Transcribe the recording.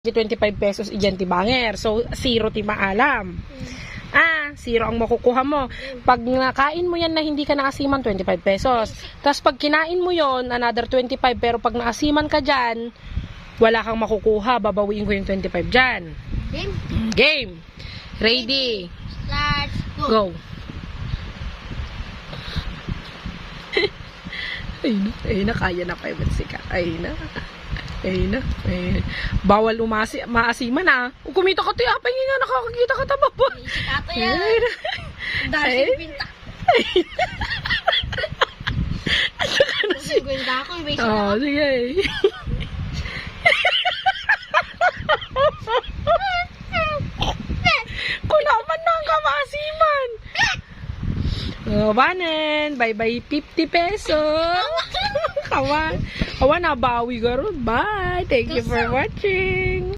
25 pesos iyan ti banger. So, 0 ti maalam. 0 ang makukuha mo. Pag nakain mo yan na hindi ka naasiman, 25 pesos. Tapos pag kinain mo yon another 25. Pero pag naasiman ka dyan, wala kang makukuha. Babawiin ko yung 25 dyan. Game. Game. Ready. Let's go. Go. Ay na, kaya na pa yung ka. Ay na. Bawal maasiman ah. Kumita ka tayo, apay nga nakakakita ka taba po. Sikato yan. Dahil pinta. Kasi gwenta ako, may Oo, sige. Kunaman na ang kamasiman. Banen, bye-bye 50 pesos. Kawan, nabawi ka ron. Bye. Thank you for watching.